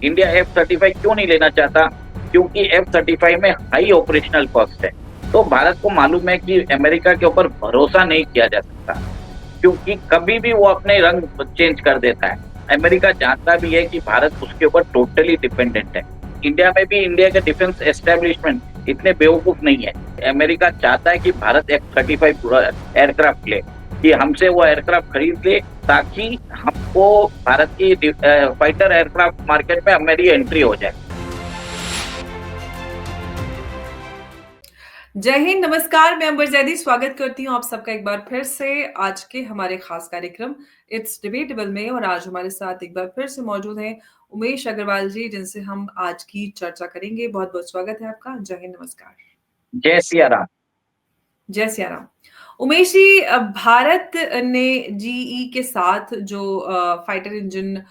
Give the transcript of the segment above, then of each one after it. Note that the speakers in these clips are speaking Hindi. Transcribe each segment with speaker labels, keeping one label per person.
Speaker 1: इंडिया F-35 क्यों नहीं लेना चाहता? क्योंकि F-35 में हाई ऑपरेशनल कॉस्ट है। तो भारत को मालूम है कि अमेरिका के ऊपर भरोसा नहीं किया जा सकता, क्योंकि कभी भी वो अपने रंग चेंज कर देता है। अमेरिका जानता भी है कि भारत उसके ऊपर टोटली डिपेंडेंट है। इंडिया में भी इंडिया के डिफेंस एस्टेब्लिशमेंट इतने बेवकूफ नहीं है। अमेरिका चाहता है कि भारत F-35 एयरक्राफ्ट ले, कि हमसे वो एयरक्राफ्ट खरीद ले, ताकि हमको भारत की फाइटर एयरक्राफ्ट मार्केट में हमारी एंट्री हो जाए।
Speaker 2: जय हिंद, नमस्कार। मैं अंबर जैदी स्वागत करती हूँ आप सबका एक बार फिर से आज के हमारे खास कार्यक्रम इट्स डिबेटेबल में। और आज हमारे साथ एक बार फिर से मौजूद हैं उमेश अग्रवाल जी, जिनसे हम आज की चर्चा करेंगे। बहुत बहुत स्वागत है आपका। जय हिंद, नमस्कार।
Speaker 1: जय सिया राम।
Speaker 2: जय सिया राम। उमेश जी, भारत ने जीई के साथ जो फाइटर इंजन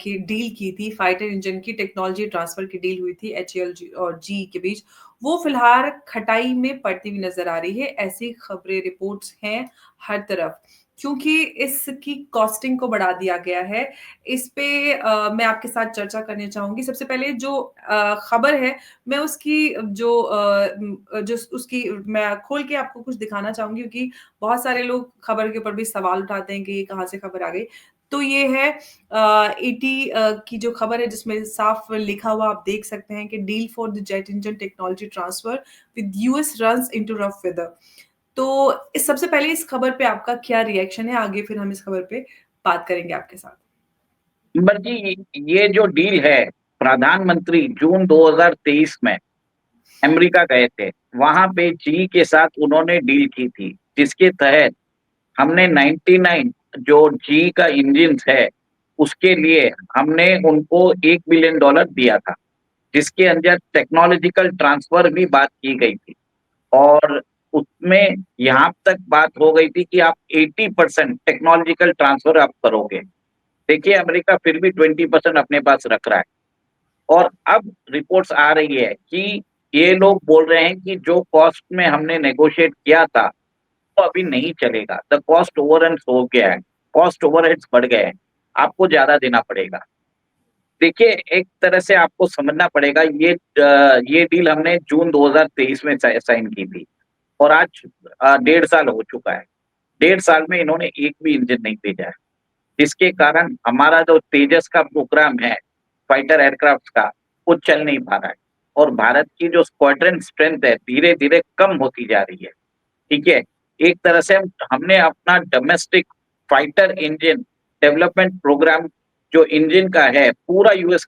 Speaker 2: की डील की थी, फाइटर इंजन की टेक्नोलॉजी ट्रांसफर की डील हुई थी एचएएल और जीई के बीच, वो फिलहाल खटाई में पड़ती हुई नजर आ रही है। ऐसी खबरें, रिपोर्ट्स हैं हर तरफ, क्योंकि इसकी कॉस्टिंग को बढ़ा दिया गया है। इस पे मैं आपके साथ चर्चा करनी चाहूंगी। सबसे पहले जो खबर है, मैं उसकी जो उसकी मैं खोल के आपको कुछ दिखाना चाहूंगी, क्योंकि बहुत सारे लोग खबर के ऊपर भी सवाल उठाते हैं कि ये कहाँ से खबर आ गई। तो ये है एटी की जो खबर है, जिसमें साफ लिखा हुआ आप देख सकते हैं कि deal for the jet engine technology transfer with US runs into rough weather. तो इस सबसे पहले इस खबर पे आपका क्या रिएक्शन है? आगे फिर हम इस खबर पे बात करेंगे आपके साथ।
Speaker 1: अंबर जी, ये जो डील है, प्रधानमंत्री जून 2023 में अमेरिका गए थे। वहां पे जी के साथ उन्होंने डील की थी, जिसके तहत हमने 99 जो जी का इंजन है, उसके लिए हमने उनको $1 बिलियन दिया था, जिसके अंदर टेक्नोलॉजिकल ट्रांसफर भी बात की गई थी। और उसमें यहाँ तक बात हो गई थी कि आप 80% टेक्नोलॉजिकल ट्रांसफर आप करोगे। देखिए, अमेरिका फिर भी 20% अपने पास रख रहा है। और अब रिपोर्ट्स आ रही है कि ये लोग बोल रहे हैं कि जो कॉस्ट में हमने नेगोशिएट किया था, वो अभी नहीं चलेगा। द कॉस्ट ओवररन हो गया है, कॉस्ट ओवरहेड्स बढ़ गए हैं, आपको ज्यादा देना पड़ेगा। देखिए, एक तरह से आपको समझना पड़ेगा, ये डील हमने जून 2023 में साइन की थी, और आज 1.5 साल हो चुका है। 1.5 साल में इन्होंने एक भी इंजन नहीं भेजा है, जिसके कारण हमारा जो तेजस का प्रोग्राम है फाइटर एयरक्राफ्ट का, वो चल नहीं पा रहा है। और भारत की जो स्क्वाड्रन स्ट्रेंथ है, धीरे धीरे कम होती जा रही है। ठीक है, एक तरह से हमने अपना domestic fighter engine development programme जो इंजन का है, पूरा यूएस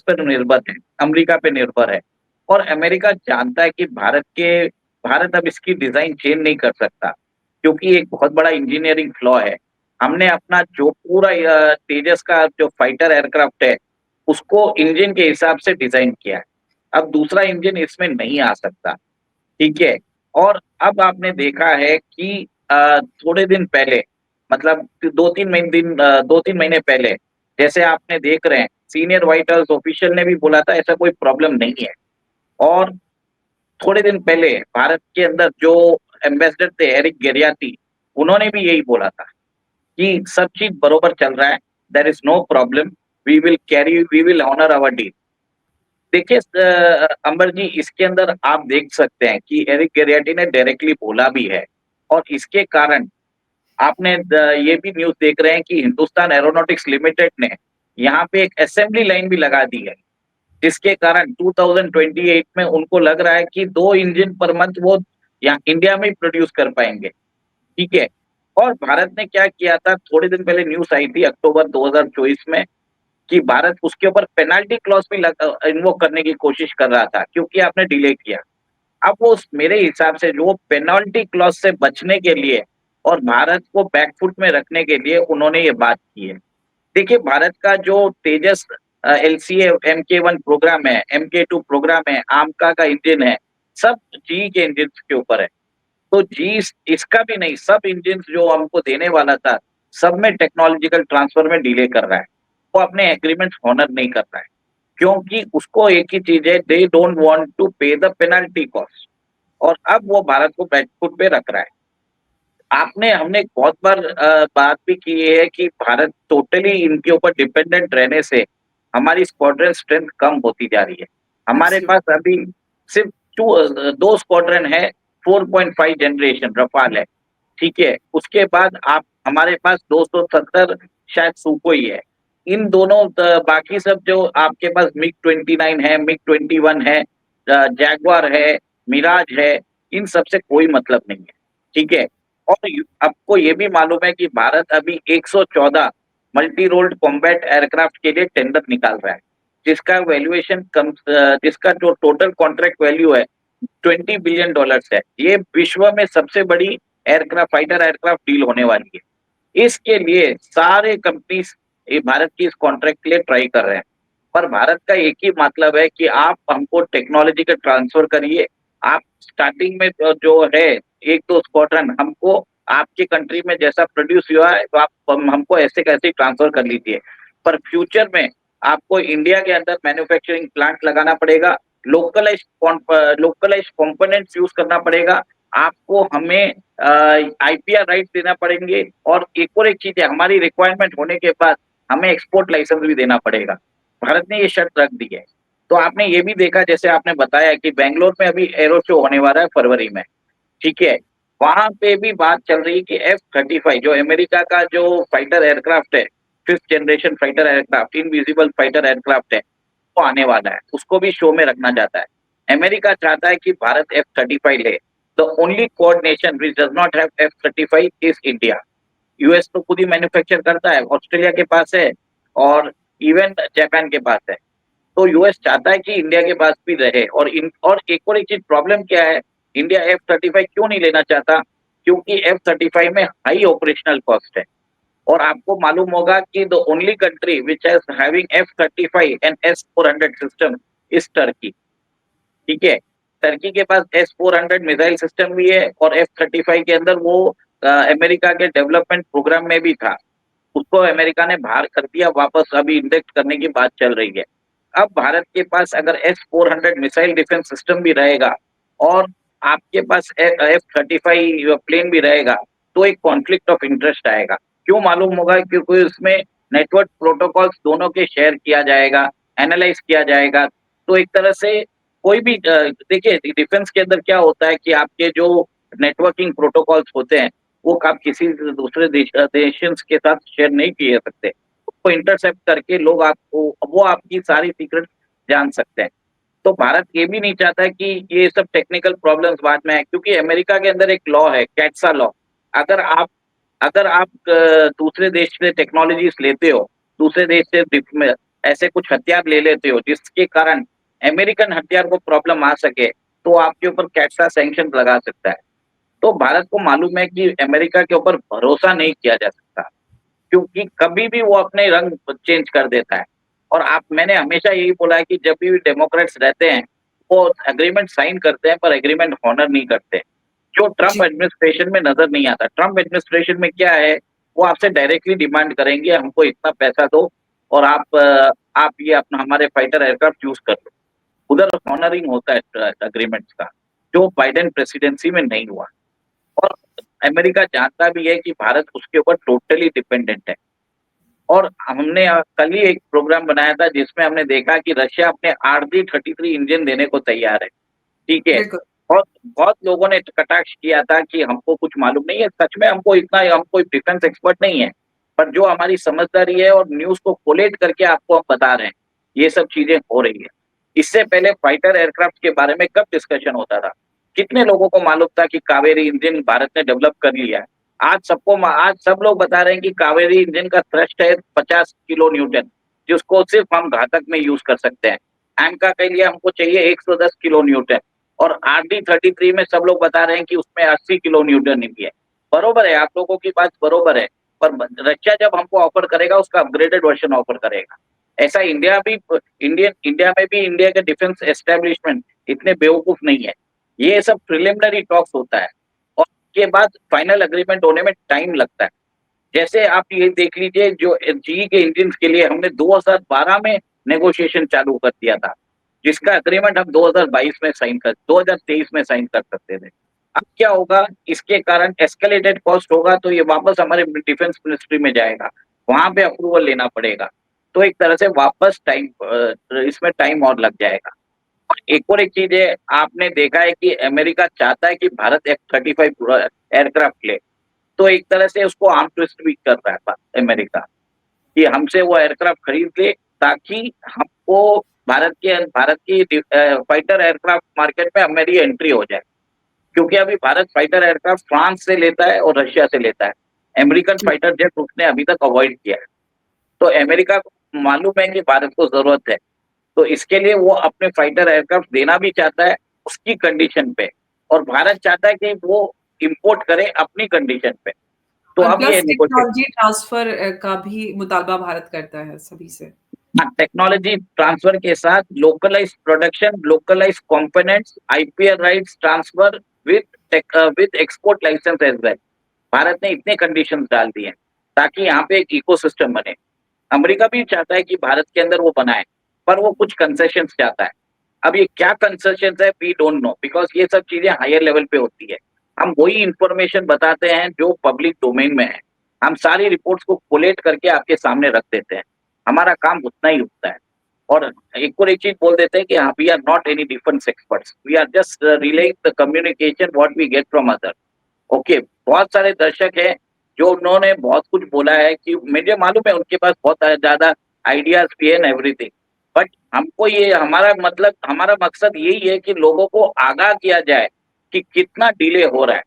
Speaker 1: पर निर्भर है, अमेरिका पे निर्भर है। और अमेरिका जानता है कि भारत अब इसकी डिजाइन चेंज नहीं कर सकता, क्योंकि एक बहुत बड़ा इंजीनियरिंग फ्लॉ है। हमने अपना जो पूरा तेजस का जो फाइटर एयरक्राफ्ट है, उसको इंजन के हिसाब से डिजाइन किया है। अब दूसरा इंजन इसमें नहीं आ सकता। ठीक है। और अब आपने देखा है कि थोड़े दिन पहले, मतलब 2-3 महीने पहले, जैसे आपने देख रहे हैं, सीनियर व्हाइट हाउस ऑफिशियल ने भी बोला था ऐसा कोई प्रॉब्लम नहीं है। और थोड़े दिन पहले भारत के अंदर जो एम्बेसडर थे, एरिक गेरियाती, उन्होंने भी यही बोला था कि सब चीज बरोबर चल रहा है, there is no problem, we will honour our deal. देखिए अंबर जी, इसके अंदर आप देख सकते हैं कि एरिक गेरियाटी ने डायरेक्टली बोला भी है। और इसके कारण आपने ये भी न्यूज़ देख रहे हैं कि हिंदुस्तान एरोनॉटिक्स लिमिटेड ने यहाँ पे एक असेंबली लाइन भी लगा दी है, जिसके कारण 2028 में उनको लग रहा है कि 2 इंजन पर मंथ वो यहाँ इंडिया में ही प्रोड्यूस कर पाएंगे। ठीक है। और भारत ने क्या किया था, थोड़े दिन पहले न्यूज़ आई थी अक्टूबर 2024 में, कि भारत उसके ऊपर पेनल्टी क्लॉज भी इन्वोक करने की कोशिश कर रहा था, क्योंकि आपने डिले किया। अब वो मेरे हिसाब से जो पेनल्टी क्लॉज से बचने के लिए और भारत को बैकफुट में रखने के लिए उन्होंने ये बात की है। देखिए, भारत का जो तेजस एलसीए MK1 प्रोग्राम है, MK2 प्रोग्राम है, आमका का इंजन है, सब जी के इंजन के ऊपर है। तो जी इसका भी नहीं, सब इंजन जो हमको देने वाला था, सब में टेक्नोलॉजिकल ट्रांसफर में डिले कर रहा है। वो अपने एग्रीमेंट ऑनर नहीं कर रहा है, क्योंकि उसको एक ही चीज है, दे डोंट वांट टू पे द पेनल्टी कॉस्ट। और अब वो भारत को बैकफुट पे रख रहा है। आपने हमने बहुत बार बात भी की है कि भारत टोटली इनके ऊपर डिपेंडेंट रहने से हमारी स्क्वाड्रन स्ट्रेंथ कम होती जा रही है। हमारे पास
Speaker 2: एब्सोल्युटली।
Speaker 1: अभी सिर्फ 2 स्क्वाड्रन है, 4.5 जनरेशन रफाल है, ठीक है? उसके बाद आप हमारे पास 270 शायद सुकोई है। इन दोनों बाकी सब जो आपके पास मिग-29 है, मिग-21 है, जैगुआर है, मिराज है, इन सब से कोई मतलब नहीं है, ठीक है? और आपको ये भी मालूम है कि भारत अभी 114 मल्टी रोल्ड कॉम्बैट एयरक्राफ्ट के लिए टेंडर निकाल रहा है, जिसका वैल्यूएशन जिसका जो टोटल कॉन्ट्रैक्ट वैल्यू है $20 बिलियन है। ये विश्व में सबसे बड़ी फाइटर एयरक्राफ्ट डील होने वाली है। इसके लिए सारे कंपनीज ये भारत की इस कॉन्ट्रैक्ट के लिए ट्राई कर रहे हैं। पर भारत का एक ही मतलब है कि आप हमको टेक्नोलॉजी का ट्रांसफर करिए। आप स्टार्टिंग में जो है 1-2 स्क्वाड्रन हमको आपके कंट्री में जैसा प्रोड्यूस हुआ है तो आप हमको ऐसे कैसे ट्रांसफर कर लीजिए। पर फ्यूचर में आपको इंडिया के अंदर मैन्युफैक्चरिंग प्लांट लगाना पड़ेगा, लोकलाइज्ड कंपोनेंट्स यूज करना पड़ेगा। आपको हमें आईपीआर राइट देना पड़ेंगे और एक और एक चीज है, हमारी रिक्वायरमेंट होने के बाद हमें एक्सपोर्ट लाइसेंस भी देना पड़ेगा। भारत ने ये शर्त रख दी है। तो आपने ये भी देखा जैसे आपने बताया कि बैंगलोर में अभी एरो शो होने वाला है फरवरी में, ठीक है? वहां पे भी बात चल रही है कि F-35 जो अमेरिका का जो फाइटर एयरक्राफ्ट है, 5th generation fighter aircraft, invisible fighter aircraft है, वो आने वाला है, उसको भी शो में रखना चाहता है। अमेरिका चाहता है कि भारत F-35 ले। The only quad nation which does not have F-35 is India. US तो खुद ही मैन्युफैक्चर करता है, ऑस्ट्रेलिया के पास है और इवन जापान के पास है। तो यूएस चाहता है कि इंडिया के पास भी रहे और एक और एक चीज प्रॉब्लम क्या है, इंडिया F-35 क्यों नहीं लेना चाहता? क्योंकि F-35 में हाई ऑपरेशनल कॉस्ट है। और आपको मालूम होगा कि the only country which is having F-35 and S-400 system is Turkey, ठीक है? टर्की के पास S-400 मिसाइल सिस्टम भी है और F-35 के अंदर वो अमेरिका के डेवलपमेंट प्रोग्राम में भी था। उसको अमेरिका ने बाहर कर दिया, वापस अभी इंडेक्स करने की बात चल रही है। अब भारत के पास अगर S-400 मिसाइल डिफेंस सिस्टम भी रहेगा और आपके पास F-35 प्लेन भी रहेगा, तो एक कॉन्फ्लिक्ट ऑफ इंटरेस्ट आएगा। क्यों मालूम होगा? क्योंकि उसमें नेटवर्क प्रोटोकॉल्स दोनों के शेयर किया जाएगा, एनालाइज किया जाएगा। तो एक तरह से कोई भी देखिए डिफेंस के अंदर क्या होता है कि आपके जो नेटवर्किंग प्रोटोकॉल्स होते हैं, वो आप किसी दूसरे देशंस के साथ शेयर नहीं किए सकते। उसको इंटरसेप्ट करके लोग आपको वो आपकी सारी सीक्रेट जान सकते हैं। तो भारत ये भी नहीं चाहता है कि ये सब टेक्निकल प्रॉब्लम्स बाद में आए, क्योंकि अमेरिका के अंदर एक लॉ है, कैट्सा लॉ। अगर आप अगर आप दूसरे देश से टेक्नोलॉजीज लेते हो, दूसरे देश से ऐसे कुछ हथियार ले लेते हो जिसके कारण अमेरिकन हथियार को प्रॉब्लम आ सके, तो आपके ऊपर कैट्सा सैंक्शन लगा सकता है। तो भारत को मालूम है कि अमेरिका के ऊपर भरोसा नहीं किया जा सकता, क्योंकि कभी भी वो अपने रंग चेंज कर देता है। और आप मैंने हमेशा यही बोला है कि जब भी डेमोक्रेट्स रहते हैं, वो एग्रीमेंट साइन करते हैं पर एग्रीमेंट हॉनर नहीं करते, जो ट्रम्प
Speaker 2: जी।
Speaker 1: एडमिनिस्ट्रेशन में नजर नहीं आता। ट्रम्प एडमिनिस्ट्रेशन में क्या है, वो आपसे डायरेक्टली डिमांड करेंगे हमको इतना पैसा दो और आप ये अपना हमारे फाइटर एयरक्राफ्ट यूज कर लो। उधर हॉनरिंग होता है एग्रीमेंट्स का, जो बाइडेन प्रेसिडेंसी में नहीं हुआ। और अमेरिका जानता भी है कि भारत उसके ऊपर टोटली डिपेंडेंट है। और हमने कल ही एक प्रोग्राम बनाया था जिसमें हमने देखा कि रशिया अपने RD-33 इंजन देने को तैयार है, ठीक है?
Speaker 2: बिल्कुल।
Speaker 1: बहुत बहुत लोगों ने कटाक्ष किया था कि हमको कुछ मालूम नहीं है। सच में हम कोई डिफेंस एक्सपर्ट नहीं है, पर जो हमारी समझदारी है और न्यूज़ को कोलेट करके आपको हम बता रहे हैं, ये सब चीज़ें हो रही है। इससे पहले फाइटर एयरक्राफ्ट के बारे में कब डिस्कशन होता था? कितने लोगों को मालूम था कि कावेरी इंजन भारत ने डेवलप कर लिया है? आज सब लोग बता रहे हैं कि कावेरी इंजन का थ्रस्ट है 50 किलो न्यूटन, जिसको सिर्फ हम घातक में यूज कर सकते हैं। एमका के लिए हमको चाहिए 110 किलो न्यूटन और RD-33 में सब लोग बता रहे हैं कि उसमें 80 किलो न्यूटन भी है। बरोबर है, आप लोगों की बात बरोबर है, पर रशिया जब हमको ऑफर करेगा उसका अपग्रेडेड वर्जन ऑफर करेगा। ऐसा इंडिया में भी इंडिया के डिफेंस एस्टेब्लिशमेंट इतने बेवकूफ नहीं है। ये सब प्रिलिमिनरी टॉक्स होता है और के बाद फाइनल एग्रीमेंट होने में टाइम लगता है। जैसे आप ये देख लीजिए, जो जीई के इंजन के लिए हमने 2012 में नेगोशिएशन चालू कर दिया था, जिसका एग्रीमेंट हम 2023 में साइन कर सकते थे। अब क्या होगा, इसके कारण एस्केलेटेड कॉस्ट होगा तो ये वापस हमारे डिफेंस मिनिस्ट्री में जाएगा, वहाँ पे अप्रूवल लेना पड़ेगा। तो एक तरह से वापस इसमें टाइम और लग जाएगा। एक और एक चीज़ है, आपने देखा है कि अमेरिका चाहता है कि भारत F-35 एयरक्राफ्ट ले, तो एक तरह से उसको आर्म ट्विस्ट भी कर रहा है अमेरिका, कि हमसे वो एयरक्राफ्ट खरीद ले ताकि हमको भारत की फाइटर एयरक्राफ्ट मार्केट में मेरी एंट्री हो जाए। क्योंकि अभी भारत फाइटर एयरक्राफ्ट फ्रांस से लेता है और रशिया से लेता है। अमेरिकन
Speaker 2: जी,
Speaker 1: फाइटर जेट उसने अभी तक अवॉइड किया है। तो अमेरिका को मालूम है कि भारत को ज़रूरत है, तो इसके लिए वो अपने फाइटर एयरक्राफ्ट देना भी चाहता है उसकी कंडीशन पे, और भारत चाहता है कि वो इम्पोर्ट करे अपनी कंडीशन पे। तो
Speaker 2: और
Speaker 1: अब ये
Speaker 2: प्लस
Speaker 1: नेगोशिएट,
Speaker 2: टेक्नोलॉजी ट्रांसफर का भी मुतालबा भारत करता है सभी से।
Speaker 1: हाँ, टेक्नोलॉजी ट्रांसफर के साथ localised production, localised components, IPR rights transfer with export licence as well. Bharat ने इतने कंडीशंस डाल दिए हैं ताकि यहाँ पे एक इकोसिस्टम बने। अमेरिका भी चाहता है कि भारत के अंदर वो बनाए, पर वो कुछ कंसेशंस चाहता है। अब ये क्या कंसेशंस है वी डोंट नो, बिकॉज ये सब चीजें हायर लेवल पे होती है। हम वही इंफॉर्मेशन बताते हैं जो पब्लिक डोमेन में है। हम सारी रिपोर्ट्स को कोलेट करके आपके सामने रख देते हैं। हमारा काम उतना ही होता है। और एक और एक चीज बोल देते हैं कि हाँ, we are not any defence experts, we are just relaying the communication what we get from other. Okay, बहुत सारे दर्शक हैं जो उन्होंने बहुत कुछ बोला है कि मुझे मालूम है उनके पास बहुत ज्यादा आइडियाज भी है एंड एवरीथिंग, बट हमको ये हमारा मकसद यही है कि लोगों को आगाह किया जाए कि कितना डिले हो रहा है।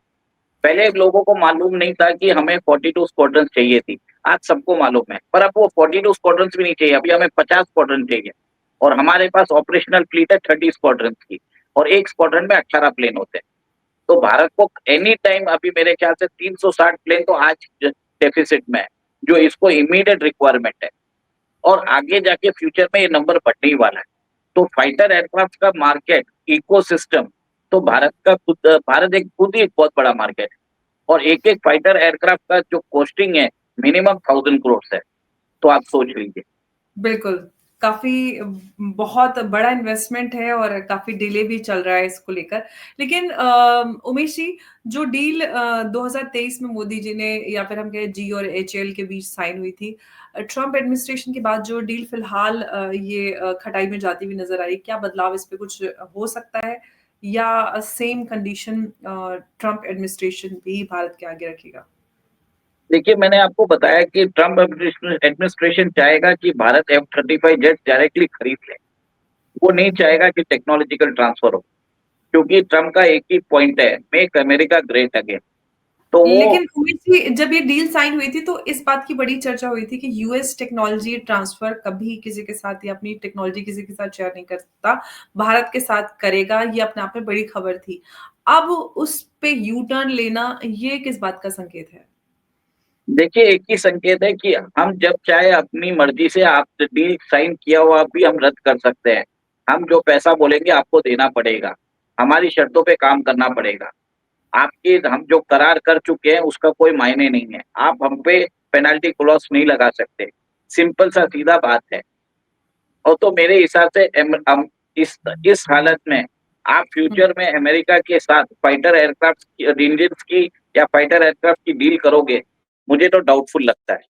Speaker 1: पहले लोगों को मालूम नहीं था कि हमें 42 स्क्वाड्रन चाहिए थी, आज सबको मालूम है। पर अब वो 42 स्क्वाड्रन भी नहीं चाहिए, अभी हमें 50 स्क्वाड्रन चाहिए। और हमारे पास ऑपरेशनल फ्लीट है 30 स्क्वाड्रन की, और एक स्क्वाड्रन में 18 प्लेन होते हैं। तो भारत को एनी टाइम, अभी मेरे ख्याल से 360 प्लेन तो आज डेफिसिट में है, जो इसको इमीडिएट रिक्वायरमेंट है। और आगे जाके फ्यूचर में ये नंबर बढ़ने ही वाला है। तो फाइटर एयरक्राफ्ट का मार्केट इकोसिस्टम, तो भारत एक खुद ही एक बहुत बड़ा मार्केट है। और एक एक फाइटर एयरक्राफ्ट का जो कॉस्टिंग है मिनिमम 1000 करोड़ है। तो आप सोच लीजिए।
Speaker 2: बिल्कुल, काफ़ी बहुत बड़ा इन्वेस्टमेंट है और काफ़ी डिले भी चल रहा है इसको लेकर। लेकिन उमेश जी, जो डील 2023 में मोदी जी ने या फिर हम कहें जी और एचएएल के बीच साइन हुई थी, ट्रम्प एडमिनिस्ट्रेशन के बाद जो डील फिलहाल ये खटाई में जाती हुई नज़र आ रही है, क्या बदलाव इस पे कुछ हो सकता है? या सेम कंडीशन ट्रम्प एडमिनिस्ट्रेशन भी भारत के आगे रखेगा?
Speaker 1: देखिए, मैंने आपको बताया कि ट्रम्प एडमिनिस्ट्रेशन चाहेगा कि भारत F-35 जेट डायरेक्टली खरीद ले। वो नहीं चाहेगा कि टेक्नोलॉजिकल ट्रांसफर हो, क्योंकि ट्रम्प का एक ही पॉइंट है, मेक अमेरिका ग्रेट अगेन। तो वो,
Speaker 2: लेकिन उमेश जी, जब ये डील साइन हुई थी तो इस बात की बड़ी चर्चा हुई थी कि यूएस टेक्नोलॉजी ट्रांसफर कभी किसी के साथ या अपनी टेक्नोलॉजी किसी के साथ शेयर नहीं कर सकता, भारत के साथ करेगा, ये अपने आप में बड़ी खबर थी। अब उस पे यू टर्न लेना ये किस बात का संकेत है?
Speaker 1: देखिए, एक ही संकेत है कि हम जब चाहे अपनी मर्जी से, आप डील साइन किया हुआ भी हम रद्द कर सकते हैं। हम जो पैसा बोलेंगे आपको देना पड़ेगा, हमारी शर्तों पे काम करना पड़ेगा। आपके हम जो करार कर चुके हैं उसका कोई मायने नहीं है। आप हम पे पेनल्टी क्लॉज नहीं लगा सकते। सिंपल सा सीधा बात है। और तो मेरे हिसाब से इस हालत में आप
Speaker 2: हुँ,
Speaker 1: फ्यूचर में अमेरिका के साथ फाइटर एयरक्राफ्ट इंजन्स की या फाइटर एयरक्राफ्ट की डील करोगे, मुझे तो डाउटफुल लगता है,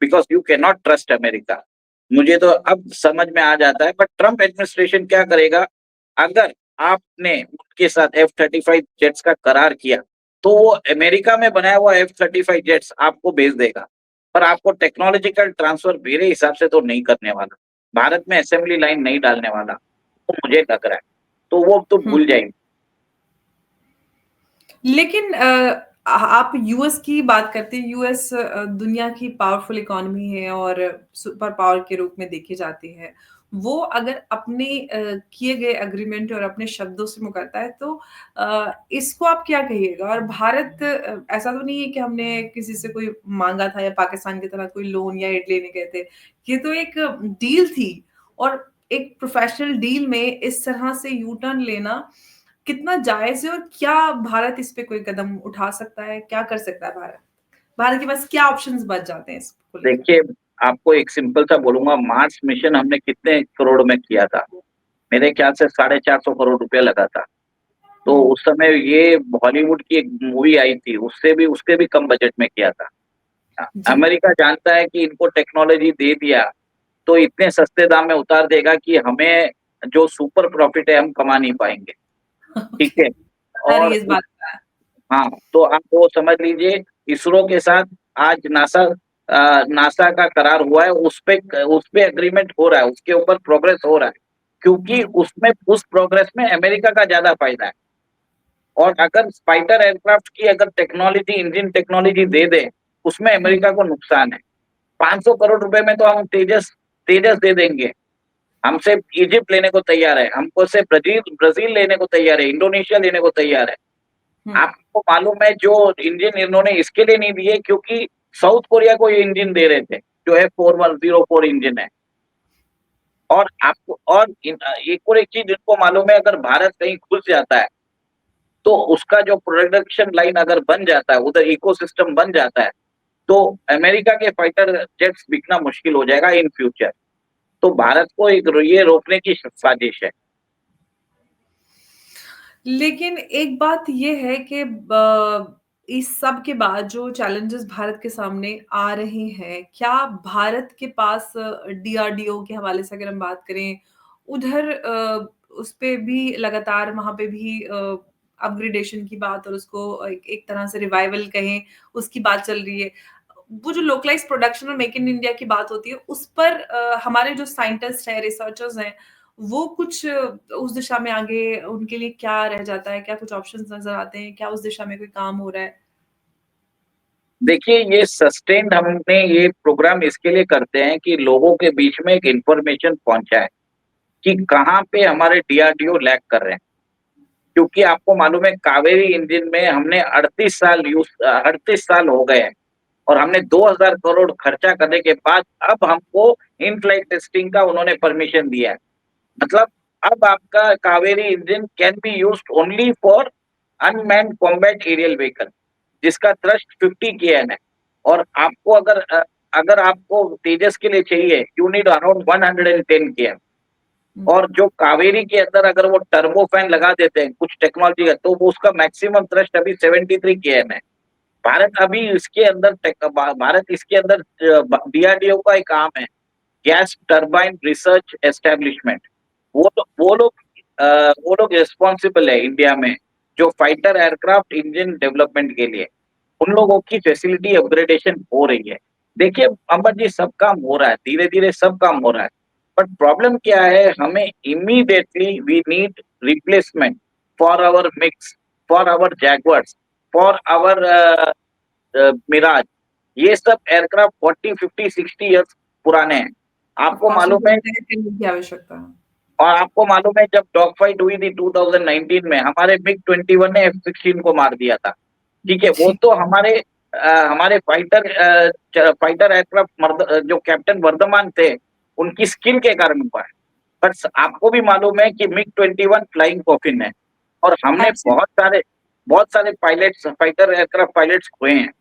Speaker 1: because you can not trust America. मुझे तो अब समझ में आ जाता है। बट ट्रम्प एडमिनिस्ट्रेशन क्या करेगा, अगर आपने उनके साथ F-35 जेट्स का करार किया, तो वो अमेरिका में बनाया हुआ F-35 जेट्स आपको भेज देगा। पर आपको टेक्नोलॉजिकल ट्रांसफर मेरे हिसाब से तो नहीं करने वाला, भारत में असेंबली लाइन नहीं डालने वाला, तो मुझे लग रहा है। तो वो तो
Speaker 2: हुँ।
Speaker 1: भूल जाएंगे।
Speaker 2: लेकिन आप यूएस की बात करते हैं, यूएस दुनिया की पावरफुल इकोनॉमी है और सुपर पावर के रूप में देखी जाती है। वो अगर अपने किए गए एग्रीमेंट और अपने शब्दों से मुकरता है तो इसको आप क्या कहिएगा? और भारत ऐसा तो नहीं है कि हमने किसी से कोई माँगा था या पाकिस्तान की तरह कोई लोन या एड लेने गए थे। ये तो एक डील थी और एक प्रोफेशनल डील में इस तरह से यू टर्न लेना कितना जायज़ है और क्या भारत इस पे कोई कदम उठा सकता है? क्या कर सकता है भारत? भारत के पास क्या ऑप्शंस बच जाते हैं इसको लेकर?
Speaker 1: देखिए, आपको एक सिंपल सा बोलूंगा, मार्स मिशन हमने कितने करोड़ में किया था? मेरे ख्याल से 450 करोड़ रुपया लगा था। तो
Speaker 2: हुँ,
Speaker 1: उस समय ये हॉलीवुड की एक मूवी आई थी, उससे भी कम बजट में किया था।
Speaker 2: जी।
Speaker 1: अमेरिका जानता है कि इनको टेक्नोलॉजी दे दिया, तो इतने सस्ते दाम में उतार देगा कि हमें जो सुपर प्रॉफिट है हम कमा नहीं पाएँगे, ठीक
Speaker 2: ओके,
Speaker 1: है?
Speaker 2: पता नहीं
Speaker 1: और
Speaker 2: इस बात का।
Speaker 1: हाँ, तो आप वो समझ लीजिए इसरो के साथ आज नासा का करार हुआ है, उस पे एग्रीमेंट हो रहा है, उसके ऊपर प्रोग्रेस हो रहा है, क्योंकि
Speaker 2: हुँ,
Speaker 1: उस प्रोग्रेस में अमेरिका का ज़्यादा फ़ायदा है। और अगर फाइटर एयरक्राफ्ट की अगर टेक्नोलॉजी इंजन टेक्नोलॉजी दे दें, उसमें
Speaker 2: हुँ,
Speaker 1: अमेरिका को नुकसान है। 500 करोड़ रुपए में तो हम तेजस तेजस दे देंगे। हमसे इजिप्ट लेने को तैयार है, हमको से ब्राज़ील ब्राज़ील लेने को तैयार है, इंडोनेशिया लेने को तैयार है।
Speaker 2: हुँ,
Speaker 1: आपको मालूम है जो इंजन इन्होंने इसके लिए नहीं दिए क्योंकि साउथ कोरिया को ये इंजन दे रहे थे, जो है 4104 इंजन है। और आपको एक और एक चीज़ इनको मालूम है अगर भारत कहीं घुस जाता है, तो उसका जो प्रोडक्शन लाइन अगर बन जाता है, उधर इकोसिस्टम बन जाता है, तो अमेरिका के फाइटर जेट्स बिकना मुश्किल हो जाएगा इन फ्यूचर। तो भारत को ये रोकने की साजिश है।
Speaker 2: लेकिन एक बात ये है कि ब इस सब के बाद जो चैलेंजेस भारत के सामने आ रहे हैं, क्या भारत के पास डीआरडीओ के हवाले से अगर हम बात करें, उधर उस पे भी लगातार वहाँ पे भी अपग्रेडेशन की बात और उसको एक एक तरह से रिवाइवल कहें, उसकी बात चल रही है। वो जो लोकलाइज़्ड प्रोडक्शन और मेक इन इंडिया की बात होती है, उस पर हमारे जो साइंटिस्ट हैं, रिसर्चर्स हैं, वो कुछ उस दिशा में आगे उनके लिए क्या रह जाता है? क्या कुछ ऑप्शंस नज़र आते हैं? क्या उस दिशा में कोई काम हो रहा है?
Speaker 1: देखिए ये सस्टेन्ड हमने ये प्रोग्राम इसके लिए करते हैं कि लोगों के बीच में एक इन्फॉर्मेशन पहुँचाएँ, कि कहाँ पे हमारे डीआरडीओ लैग कर रहे हैं। क्योंकि आपको मालूम है कावेरी इंजन में हमने 38 साल हो गए हैं और हमने 2000 करोड़ खर्चा करने के बाद अब हमको इन फ्लाइट टेस्टिंग का उन्होंने परमिशन दिया है। मतलब अब आपका Kaveri engine can be used only for unmanned combat aerial vehicle जिसका थ्रस्ट 50 केएन है और अगर आपको तेजस के लिए चाहिए यू नीड अराउंड 110 केएम
Speaker 2: हुँ,
Speaker 1: और जो कावेरी के अंदर अगर वो टर्बो फैन लगा देते हैं कुछ टेक्नोलॉजी का तो वो उसका मैक्सिमम थ्रस्ट अभी 73 केएम है। भारत इसके अंदर डीआरडीओ का एक आर्म है, गैस टरबाइन रिसर्च एस्टेब्लिशमेंट। वो लोग रिस्पॉन्सिबल है इंडिया में जो फाइटर एयरक्राफ्ट इंजन डेवलपमेंट के लिए। उन लोगों की फैसिलिटी अपग्रेडेशन हो रही है। देखिए अमर जी सब काम हो रहा है, धीरे-धीरे सब काम हो रहा है। बट प्रॉब्लम क्या है हमें immediately we need replacement for our MiGs, for our Jaguars, for our Mirage. ये सब एयरक्राफ्ट 40, 50, 60 इयर्स पुराने हैं।
Speaker 2: ऑफ
Speaker 1: आपको
Speaker 2: कोर्स
Speaker 1: मालूम
Speaker 2: उनको
Speaker 1: है
Speaker 2: ट्रेनिंग की आवश्यकता है।
Speaker 1: और आपको मालूम है जब डॉग फाइट हुई थी 2019 में हमारे मिग-21 ने F-16 को मार दिया था। ठीक है, वो
Speaker 2: जी,
Speaker 1: तो हमारे फाइटर एयरक्राफ्ट जो कैप्टन वर्धमान थे, उनकी स्किल के कारण हुआ है। बट आपको भी मालूम है कि मिग-21 फ्लाइंग कॉफिन है और हमने
Speaker 2: एब्सोल्यूटली।
Speaker 1: बहुत सारे पायलट्स फाइटर एयरक्राफ्ट पायलट्स खोए हैं।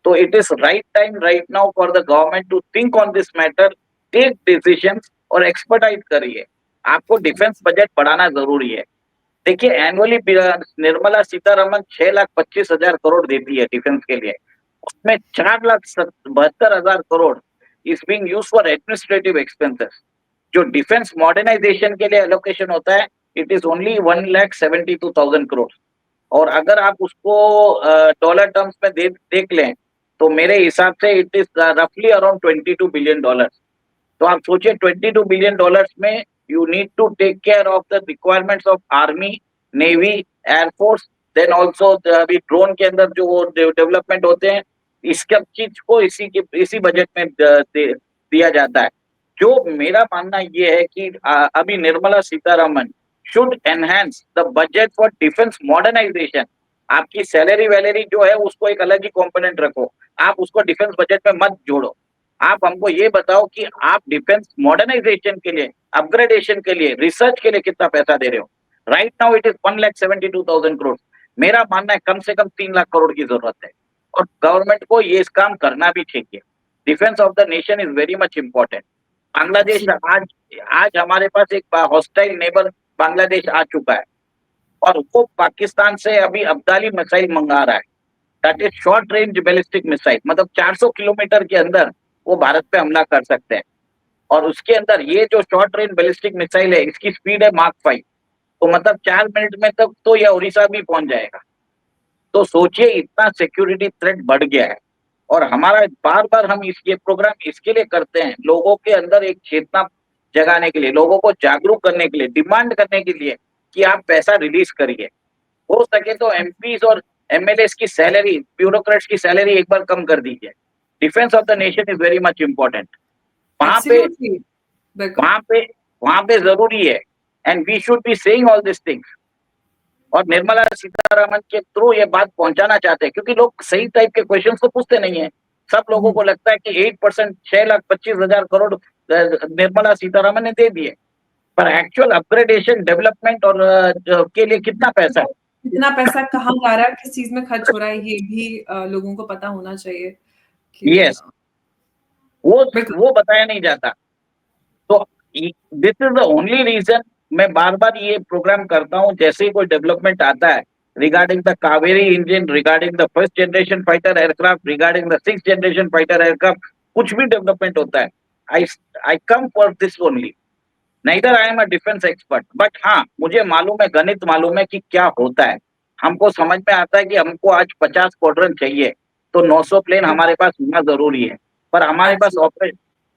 Speaker 1: तो it is right time right now for the government to think on this matter, take decisions और एक्सपर्टाइज़ करिए। आपको डिफेंस बजट बढ़ाना ज़रूरी है। देखिए एनुअली निर्मला सीतारमण 6,25,000 करोड़ देती है डिफेंस के लिए। उसमें 4,72,000 crore is being used for administrative expenses. जो डिफेंस मॉडर्नाइजेशन के लिए एलोकेशन होता है, इट इज़ ओनली 1,72,000 करोड़ और अगर आप उसको डॉलर टर्म्स में देख लें, तो मेरे हिसाब से इट इज़ रफली अराउंड $22 बिलियन। तो आप सोचिए $22 बिलियन में you need to take care of the requirements of army, navy, air force, then also अभी ड्रोन के अंदर जो वो डेवलपमेंट होते हैं, इस सब चीज को इसी बजट में दिया जाता है। जो मेरा मानना ये है कि अभी Nirmala Sitharaman should enhance the budget for defence modernisation. आपकी सैलरी वैलरी जो है उसको एक अलग ही कंपोनेंट रखो, आप उसको डिफेंस बजट में मत जोड़ो। आप हमको ये बताओ कि आप डिफेंस मॉडर्नाइजेशन के लिए, अपग्रेडेशन के लिए, रिसर्च के लिए कितना पैसा दे रहे हो? Right now it is 1,72,000 crore. मेरा मानना है कम से कम 3 लाख करोड़ की ज़रूरत है और गवर्नमेंट को ये इस काम करना भी चाहिए। Defence of the nation is very much important. Bangladesh
Speaker 2: ji,
Speaker 1: आज आज हमारे पास एक हॉस्टाइल नेबर बांग्लादेश आ चुका है। और वो पाकिस्तान से अभी अब्दाली मिसाइल मंगा रहा है, that is short range ballistic missile, मतलब 400 किलोमीटर के अंदर वो भारत पे हमला कर सकते हैं। और उसके अंदर ये जो शॉर्ट रेंज बैलिस्टिक मिसाइल है, इसकी स्पीड है मार्क 5, तो मतलब 4 मिनट में तक तो यह उड़ीसा भी पहुंच जाएगा। तो सोचिए इतना सिक्योरिटी थ्रेट बढ़ गया है। और हमारा बार बार हम ये प्रोग्राम इसके लिए करते हैं, लोगों के अंदर एक चेतना जगाने के लिए, लोगों को जागरूक करने के लिए, डिमांड करने के लिए कि आप पैसा रिलीज करिए। हो सके तो एमपीज और एमएलएस की सैलरी, ब्यूरोक्रेट्स की सैलरी एक बार कम कर दीजिए। Defence of the nation is very much important. वहां पे
Speaker 2: एब्सोल्युटली, बिल्कुल।
Speaker 1: वहां पे वहां पे जरूरी है, and we should be saying all this things. और निर्मला सीतारामन के थ्रू ये बात पहुंचाना चाहते हैं, क्योंकि लोग सही टाइप के क्वेश्चन को पूछते नहीं है। सब लोगों को
Speaker 2: हुँ।
Speaker 1: लगता है कि 8%, 6,25,000 करोड़ निर्मला सीतारामन ने दे दिए, पर एक्चुअल अपग्रेडेशन, डेवलपमेंट और के लिए कितना पैसा है?
Speaker 2: कितना पैसा कहाँ जा रहा है, किस चीज़ में खर्च हो रहा है, ये भी लोगों को पता होना चाहिए कि
Speaker 1: यस, वो
Speaker 2: बिल्कुल।
Speaker 1: वो बताया नहीं जाता। तो this is the only reason मैं बार बार ये प्रोग्राम करता हूँ, जैसे ही कोई डेवलपमेंट आता है regarding the Kaveri engine, regarding the first generation fighter aircraft, regarding the six generation fighter aircraft, कुछ भी डेवलपमेंट होता है, I I come for this only. Neither I am a defence expert, but हाँ मुझे मालूम है, गणित मालूम है कि क्या होता है। हमको समझ में आता है कि हमको आज 50 स्क्वाड्रन चाहिए, तो 900 प्लेन हमारे पास होना जरूरी है। पर हमारे पास
Speaker 2: एब्सोल्युटली,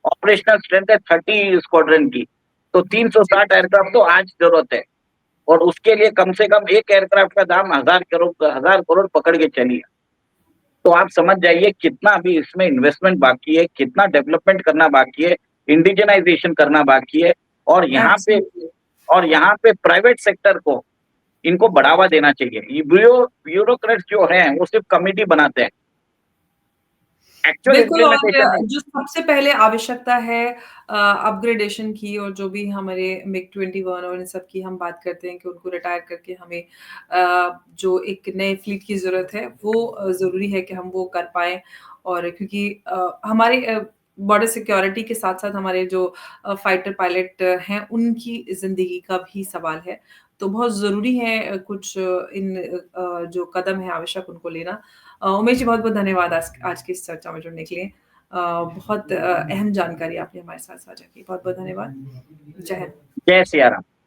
Speaker 1: ऑपरेशनल स्ट्रेंथ है 30 स्क्वाड्रन की, तो
Speaker 2: जी।
Speaker 1: 360 एयरक्राफ्ट तो आज जरूरत है। और उसके लिए कम से कम एक एयरक्राफ्ट का दाम 1000 करोड़, 1000 करोड़ पकड़ के चलिए। तो आप समझ जाइए कितना अभी इसमें इन्वेस्टमेंट बाकी है, कितना डेवलपमेंट करना बाकी है, इंडिजिनाइजेशन करना बाकी है। और यहाँ पे
Speaker 2: एब्सोल्युटली,
Speaker 1: और यहाँ पे प्राइवेट सेक्टर को इनको बढ़ावा देना चाहिए। ये ब्यूरोक्रेट्स जो हैं वो सिर्फ कमिटी बनाते हैं, एक्चुअल
Speaker 2: बिल्कुल। और
Speaker 1: इम्प्लीमेंटेशन नहीं।
Speaker 2: जो सबसे पहले आवश्यकता है अपग्रेडेशन की, और जो भी हमारे मिग-21 और इन सब की हम बात करते हैं कि उनको रिटायर करके हमें जो एक नए फ्लीट की ज़रूरत है, वो ज़रूरी है कि हम वो कर पाएँ। और क्योंकि हमारे बॉर्डर सिक्योरिटी के साथ-साथ हमारे जो फाइटर पायलट हैं, उनकी ज़िंदगी का भी सवाल है। तो बहुत ज़रूरी है कुछ जो कदम है आवश्यक उनको लेना। उमेश जी, बहुत-बहुत धन्यवाद आज की इस चर्चा में जुड़ने के लिए। बहुत अहम जानकारी आपने हमारे साथ साझा की। बहुत-बहुत धन्यवाद। जय हिंद।
Speaker 1: जय सिया राम।